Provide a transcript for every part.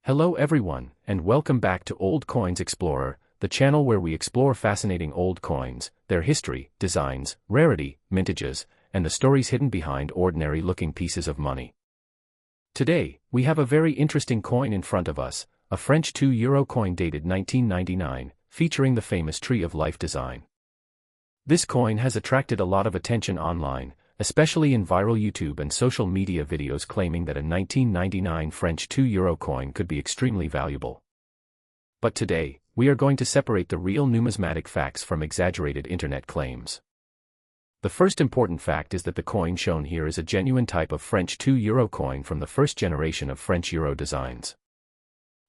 Hello everyone, and welcome back to Old Coins Explorer, the channel where we explore fascinating old coins, their history, designs, rarity, mintages, and the stories hidden behind ordinary-looking pieces of money. Today, we have a very interesting coin in front of us, a French €2 coin dated 1999, featuring the famous Tree of Life design. This coin has attracted a lot of attention online, especially in viral YouTube and social media videos claiming that a 1999 French €2 coin could be extremely valuable. But today, we are going to separate the real numismatic facts from exaggerated internet claims. The first important fact is that the coin shown here is a genuine type of French €2 coin from the first generation of French euro designs.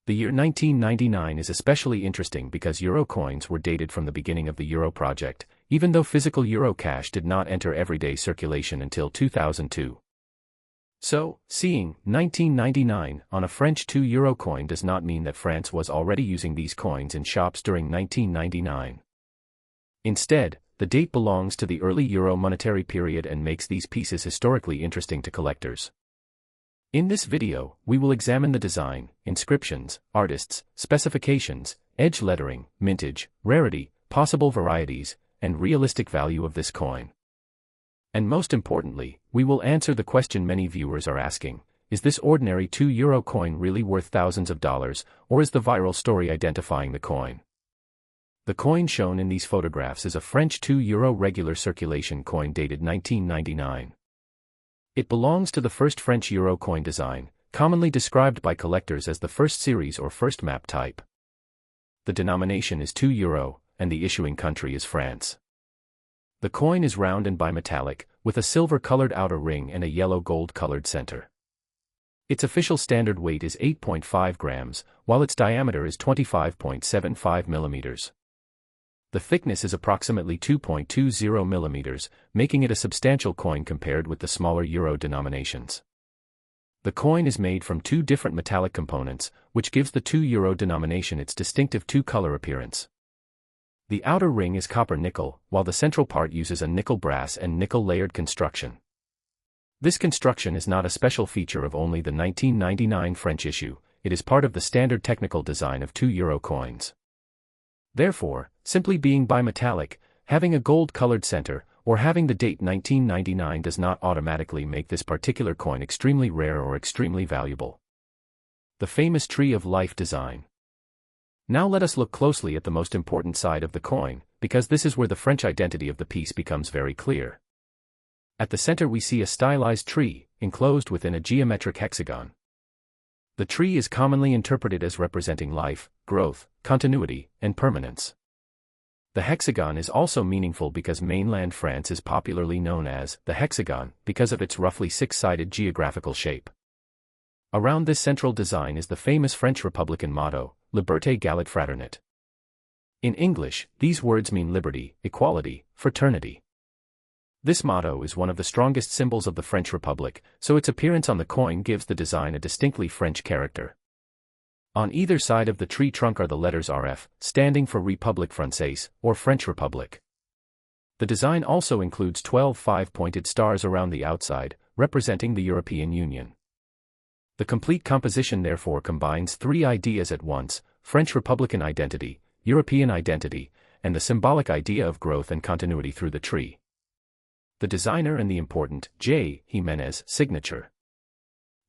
The year 1999 is especially interesting because euro coins were dated from the beginning of the euro project, even though physical euro cash did not enter everyday circulation until 2002. So, seeing 1999 on a French €2 coin does not mean that France was already using these coins in shops during 1999. Instead, the date belongs to the early euro monetary period and makes these pieces historically interesting to collectors. In this video, we will examine the design, inscriptions, artists, specifications, edge lettering, mintage, rarity, possible varieties, and realistic value of this coin. And most importantly, we will answer the question many viewers are asking: is this ordinary €2 coin really worth thousands of dollars, or is the viral story identifying the coin? The coin shown in these photographs is a French €2 regular circulation coin dated 1999. It belongs to the first French euro coin design, commonly described by collectors as the first series or first map type. The denomination is €2, and the issuing country is France. The coin is round and bimetallic, with a silver-colored outer ring and a yellow-gold-colored center. Its official standard weight is 8.5 grams, while its diameter is 25.75 millimeters. The thickness is approximately 2.20 millimeters, making it a substantial coin compared with the smaller euro denominations. The coin is made from two different metallic components, which gives the €2 denomination its distinctive two-color appearance. The outer ring is copper-nickel, while the central part uses a nickel-brass and nickel-layered construction. This construction is not a special feature of only the 1999 French issue, it is part of the standard technical design of €2 coins. Therefore, simply being bimetallic, having a gold-colored center, or having the date 1999 does not automatically make this particular coin extremely rare or extremely valuable. The famous Tree of Life design. Now let us look closely at the most important side of the coin, because this is where the French identity of the piece becomes very clear. At the center we see a stylized tree, enclosed within a geometric hexagon. The tree is commonly interpreted as representing life, growth, continuity, and permanence. The hexagon is also meaningful because mainland France is popularly known as the hexagon because of its roughly six-sided geographical shape. Around this central design is the famous French Republican motto, LIBERTÉ ÉGALITÉ FRATERNITÉ. In English, these words mean liberty, equality, fraternity. This motto is one of the strongest symbols of the French Republic, so its appearance on the coin gives the design a distinctly French character. On either side of the tree trunk are the letters RF, standing for République Française, or French Republic. The design also includes 12 five-pointed stars around the outside, representing the European Union. The complete composition therefore combines three ideas at once: French Republican identity, European identity, and the symbolic idea of growth and continuity through the tree. The designer and the important Jimenez signature.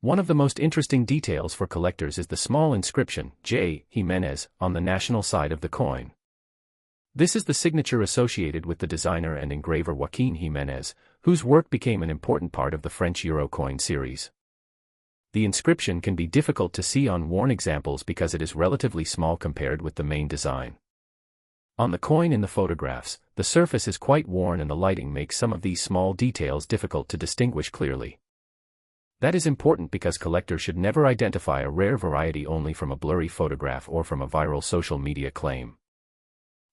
One of the most interesting details for collectors is the small inscription Jimenez on the national side of the coin. This is the signature associated with the designer and engraver Joaquin Jimenez, whose work became an important part of the French euro coin series. The inscription can be difficult to see on worn examples because it is relatively small compared with the main design. On the coin in the photographs, the surface is quite worn and the lighting makes some of these small details difficult to distinguish clearly. That is important because collectors should never identify a rare variety only from a blurry photograph or from a viral social media claim.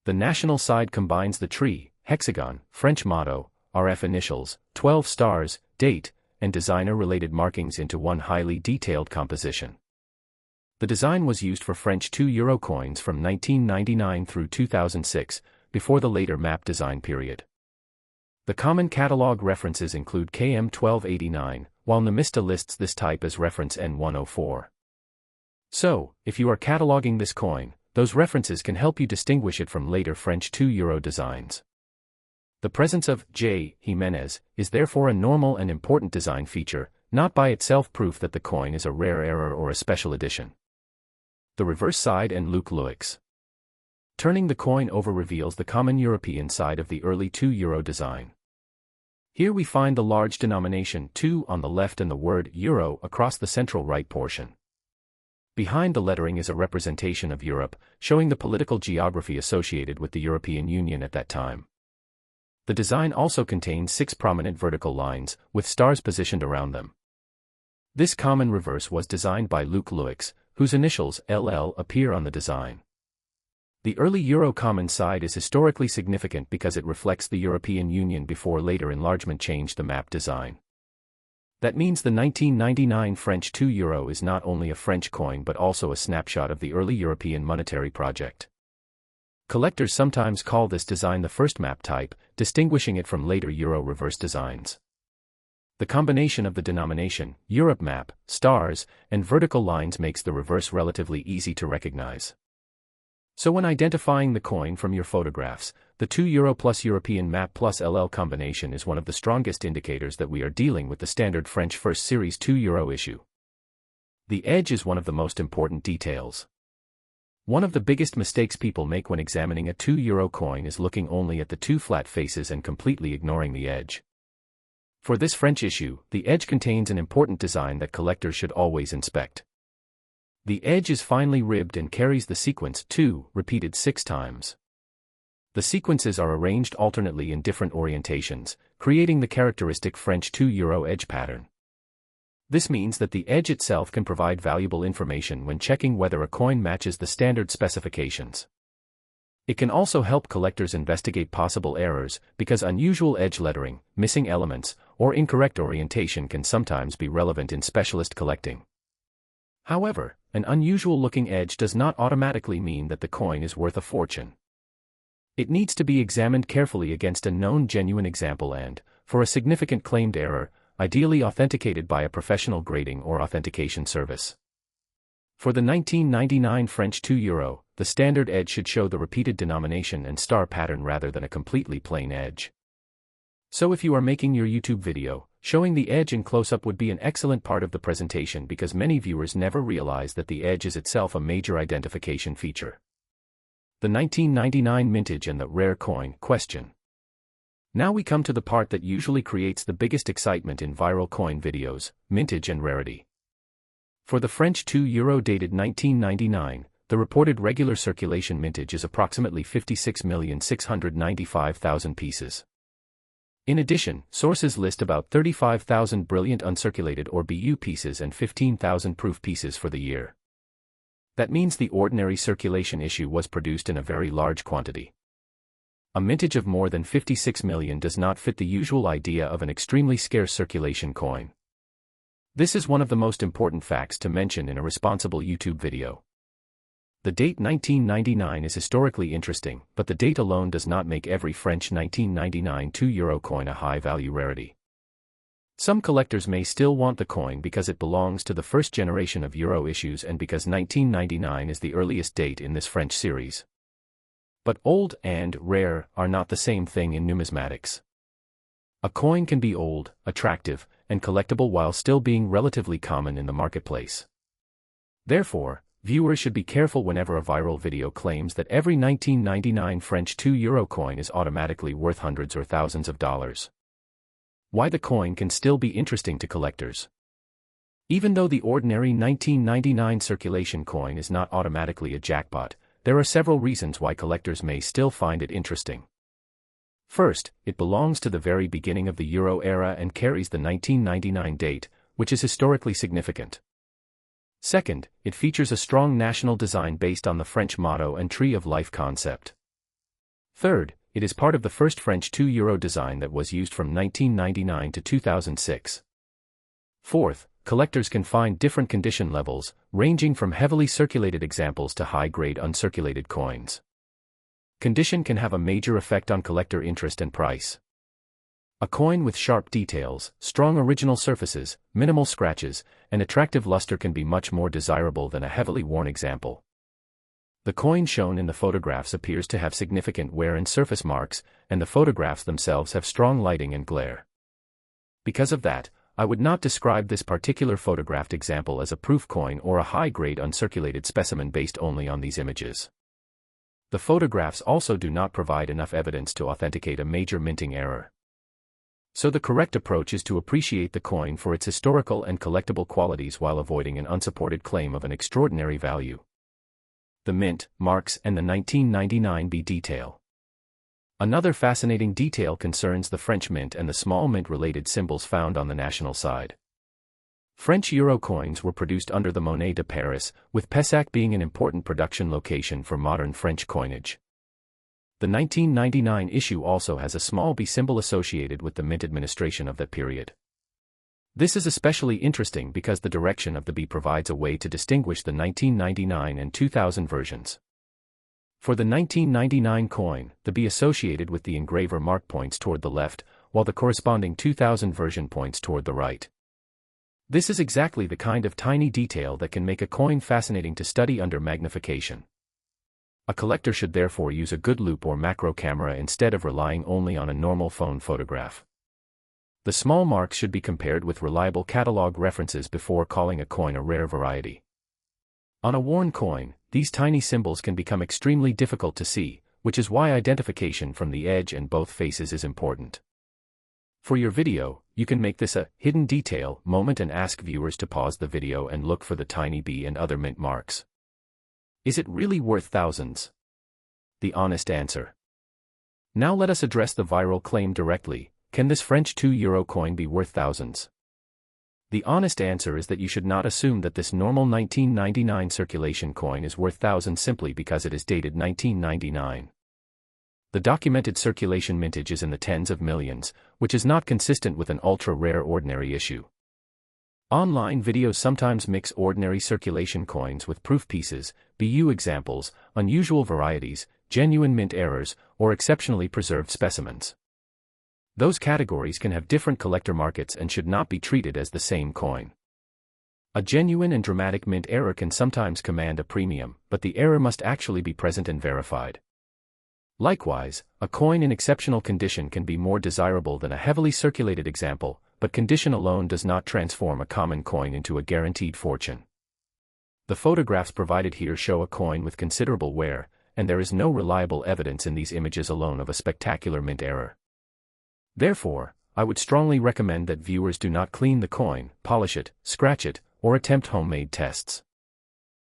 The national side combines the tree, hexagon, French motto, RF initials, 12 stars, date, and designer-related markings into one highly detailed composition. The design was used for French €2 coins from 1999 through 2006, before the later map design period. The common catalog references include KM 1289, while Numista lists this type as reference N104. So, if you are cataloging this coin, those references can help you distinguish it from later French €2 designs. The presence of J. Jimenez is therefore a normal and important design feature, not by itself proof that the coin is a rare error or a special edition. The reverse side and Luc Louix. Turning the coin over reveals the common European side of the early €2 design. Here we find the large denomination 2 on the left and the word euro across the central right portion. Behind the lettering is a representation of Europe, showing the political geography associated with the European Union at that time. The design also contains 6 prominent vertical lines, with stars positioned around them. This common reverse was designed by Luc Louix, whose initials LL appear on the design. The early Euro common side is historically significant because it reflects the European Union before later enlargement changed the map design. That means the 1999 French €2 is not only a French coin but also a snapshot of the early European monetary project. Collectors sometimes call this design the first map type, distinguishing it from later Euro reverse designs. The combination of the denomination, Europe map, stars, and vertical lines makes the reverse relatively easy to recognize. So when identifying the coin from your photographs, the €2 plus European map plus LL combination is one of the strongest indicators that we are dealing with the standard French first series €2 issue. The edge is one of the most important details. One of the biggest mistakes people make when examining a €2 coin is looking only at the 2 flat faces and completely ignoring the edge. For this French issue, the edge contains an important design that collectors should always inspect. The edge is finely ribbed and carries the sequence 2 repeated 6 times. The sequences are arranged alternately in different orientations, creating the characteristic French €2 edge pattern. This means that the edge itself can provide valuable information when checking whether a coin matches the standard specifications. It can also help collectors investigate possible errors, because unusual edge lettering, missing elements, or incorrect orientation can sometimes be relevant in specialist collecting. However, an unusual-looking edge does not automatically mean that the coin is worth a fortune. It needs to be examined carefully against a known genuine example and, for a significant claimed error, ideally authenticated by a professional grading or authentication service. For the 1999 French €2, the standard edge should show the repeated denomination and star pattern rather than a completely plain edge. So if you are making your YouTube video, showing the edge in close-up would be an excellent part of the presentation because many viewers never realize that the edge is itself a major identification feature. The 1999 mintage and the rare coin question. Now we come to the part that usually creates the biggest excitement in viral coin videos, mintage and rarity. For the French €2 dated 1999, the reported regular circulation mintage is approximately 56,695,000 pieces. In addition, sources list about 35,000 brilliant uncirculated or BU pieces and 15,000 proof pieces for the year. That means the ordinary circulation issue was produced in a very large quantity. A mintage of more than 56 million does not fit the usual idea of an extremely scarce circulation coin. This is one of the most important facts to mention in a responsible YouTube video. The date 1999 is historically interesting, but the date alone does not make every French 1999 €2 coin a high-value rarity. Some collectors may still want the coin because it belongs to the first generation of Euro issues and because 1999 is the earliest date in this French series. But old and rare are not the same thing in numismatics. A coin can be old, attractive, and collectible while still being relatively common in the marketplace. Therefore, viewers should be careful whenever a viral video claims that every 1999 French €2 coin is automatically worth hundreds or thousands of dollars. Why the coin can still be interesting to collectors. Even though the ordinary 1999 circulation coin is not automatically a jackpot, there are several reasons why collectors may still find it interesting. First, it belongs to the very beginning of the Euro era and carries the 1999 date, which is historically significant. Second, it features a strong national design based on the French motto and tree of life concept. Third, it is part of the first French €2 design that was used from 1999 to 2006. Fourth, collectors can find different condition levels, ranging from heavily circulated examples to high-grade uncirculated coins. Condition can have a major effect on collector interest and price. A coin with sharp details, strong original surfaces, minimal scratches, and attractive luster can be much more desirable than a heavily worn example. The coin shown in the photographs appears to have significant wear and surface marks, and the photographs themselves have strong lighting and glare. Because of that, I would not describe this particular photographed example as a proof coin or a high-grade uncirculated specimen based only on these images. The photographs also do not provide enough evidence to authenticate a major minting error. So the correct approach is to appreciate the coin for its historical and collectible qualities while avoiding an unsupported claim of an extraordinary value. The mint, marks, and the 1999 B detail. Another fascinating detail concerns the French mint and the small mint-related symbols found on the national side. French euro coins were produced under the Monnaie de Paris, with Pessac being an important production location for modern French coinage. The 1999 issue also has a small B symbol associated with the mint administration of that period. This is especially interesting because the direction of the B provides a way to distinguish the 1999 and 2000 versions. For the 1999 coin, the B associated with the engraver mark points toward the left, while the corresponding 2000 version points toward the right. This is exactly the kind of tiny detail that can make a coin fascinating to study under magnification. A collector should therefore use a good loupe or macro camera instead of relying only on a normal phone photograph. The small marks should be compared with reliable catalog references before calling a coin a rare variety. On a worn coin, these tiny symbols can become extremely difficult to see, which is why identification from the edge and both faces is important. For your video, you can make this a hidden detail moment and ask viewers to pause the video and look for the tiny B and other mint marks. Is it really worth thousands? The honest answer. Now let us address the viral claim directly. Can this French €2 coin be worth thousands? The honest answer is that you should not assume that this normal 1999 circulation coin is worth thousands simply because it is dated 1999. The documented circulation mintage is in the tens of millions, which is not consistent with an ultra-rare ordinary issue. Online videos sometimes mix ordinary circulation coins with proof pieces, BU examples, unusual varieties, genuine mint errors, or exceptionally preserved specimens. Those categories can have different collector markets and should not be treated as the same coin. A genuine and dramatic mint error can sometimes command a premium, but the error must actually be present and verified. Likewise, a coin in exceptional condition can be more desirable than a heavily circulated example, but condition alone does not transform a common coin into a guaranteed fortune. The photographs provided here show a coin with considerable wear, and there is no reliable evidence in these images alone of a spectacular mint error. Therefore, I would strongly recommend that viewers do not clean the coin, polish it, scratch it, or attempt homemade tests.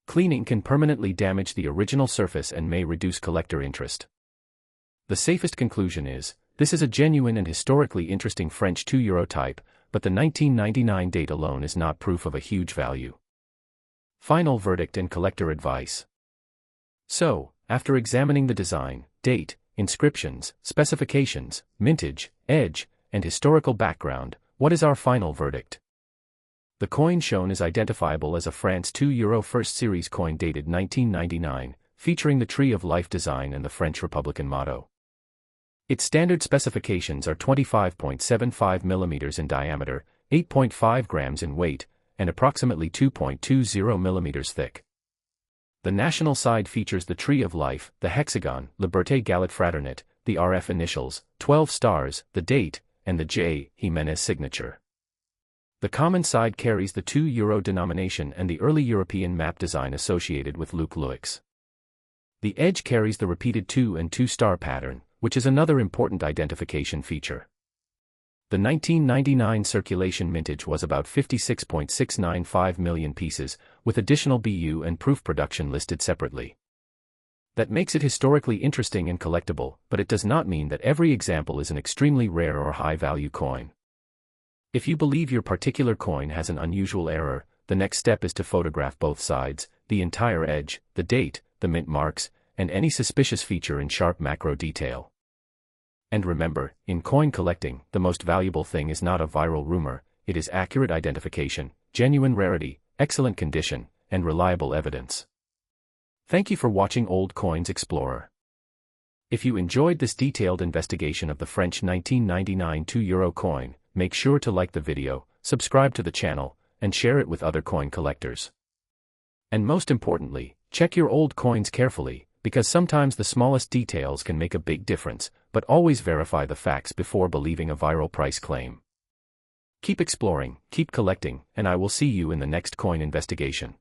Cleaning can permanently damage the original surface and may reduce collector interest. The safest conclusion is, this is a genuine and historically interesting French €2 type, but the 1999 date alone is not proof of a huge value. Final verdict and collector advice. So, after examining the design, date, inscriptions, specifications, mintage, edge, and historical background, what is our final verdict? The coin shown is identifiable as a France €2 first series coin dated 1999, featuring the Tree of Life design and the French Republican motto. Its standard specifications are 25.75 mm in diameter, 8.5 grams in weight, and approximately 2.20 mm thick. The national side features the Tree of Life, the hexagon, Liberté Égalité Fraternité, the RF initials, 12 stars, the date, and the J. Jimenez signature. The common side carries the €2 denomination and the early European map design associated with Luc Louix. The edge carries the repeated 2 and 2 star pattern, which is another important identification feature. The 1999 circulation mintage was about 56.695 million pieces, with additional BU and proof production listed separately. That makes it historically interesting and collectible, but it does not mean that every example is an extremely rare or high-value coin. If you believe your particular coin has an unusual error, the next step is to photograph both sides, the entire edge, the date, the mint marks, and any suspicious feature in sharp macro detail. And remember, in coin collecting, the most valuable thing is not a viral rumor, it is accurate identification, genuine rarity, excellent condition, and reliable evidence. Thank you for watching Old Coins Explorer. If you enjoyed this detailed investigation of the French 1999 €2 coin, make sure to like the video, subscribe to the channel, and share it with other coin collectors. And most importantly, check your old coins carefully, because sometimes the smallest details can make a big difference, but always verify the facts before believing a viral price claim. Keep exploring, keep collecting, and I will see you in the next coin investigation.